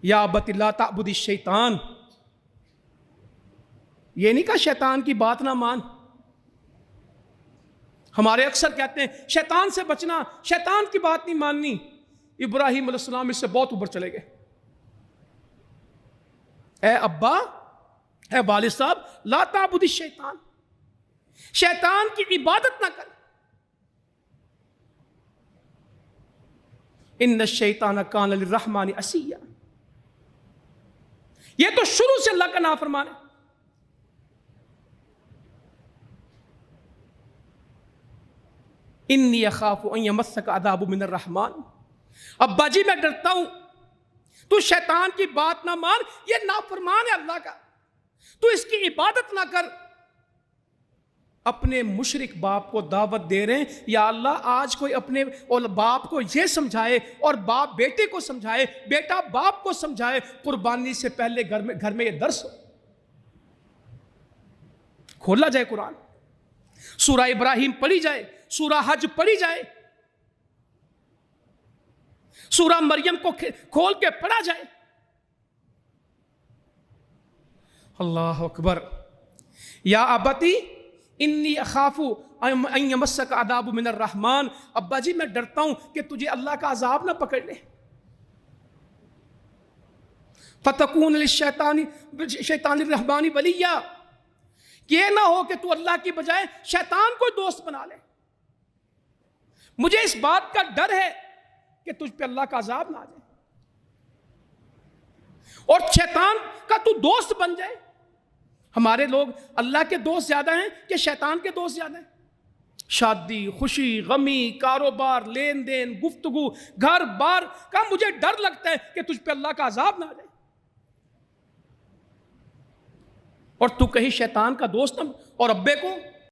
یا ابت لا تعبد الشیطان، یہ نہیں کہا شیطان کی بات نہ مان. ہمارے اکثر کہتے ہیں شیطان سے بچنا، شیطان کی بات نہیں ماننی. ابراہیم علیہ السلام اس سے بہت اوپر چلے گئے. اے ابا، اے والد صاحب، لا تعبد الشیطان، شیطان کی عبادت نہ کر. ان الشیطان کان للرحمن عصیا، یہ تو شروع سے اللہ کا نافرمان ہے. انی اخاف ان یمسک عذاب من الرحمن، ابا جی میں ڈرتا ہوں تو شیطان کی بات نہ مان، یہ نافرمان ہے اللہ کا، تو اس کی عبادت نہ کر. اپنے مشرک باپ کو دعوت دے رہے ہیں، یا اللہ آج کوئی اپنے باپ کو یہ سمجھائے اور باپ بیٹے کو سمجھائے، بیٹا باپ کو سمجھائے، قربانی سے پہلے گھر میں یہ درس ہو. کھولا جائے قرآن، سورہ ابراہیم پڑھی جائے، سورہ حج پڑھی جائے، سورہ مریم کو کھول کے پڑھا جائے. اللہ اکبر. یا ابتی انی اخاف ان یمسک عذاب من الرحمن، ابا جی میں ڈرتا ہوں کہ تجھے اللہ کا عذاب نہ پکڑ لے. فتکون للشیطان الرحمن ولیا، یہ نہ ہو کہ تو اللہ کی بجائے شیطان کو دوست بنا لے. مجھے اس بات کا ڈر ہے کہ تجھ پہ اللہ کا عذاب نہ آ جائے اور شیطان کا تو دوست بن جائے. ہمارے لوگ اللہ کے دوست زیادہ ہیں کہ شیطان کے دوست زیادہ ہیں؟ شادی، خوشی، غمی، کاروبار، لین دین، گفتگو، گھر بار کا مجھے ڈر لگتا ہے کہ تجھ پہ اللہ کا عذاب نہ آ جائے. اور تو کہیں شیطان کا دوست نہ، اور ابے کو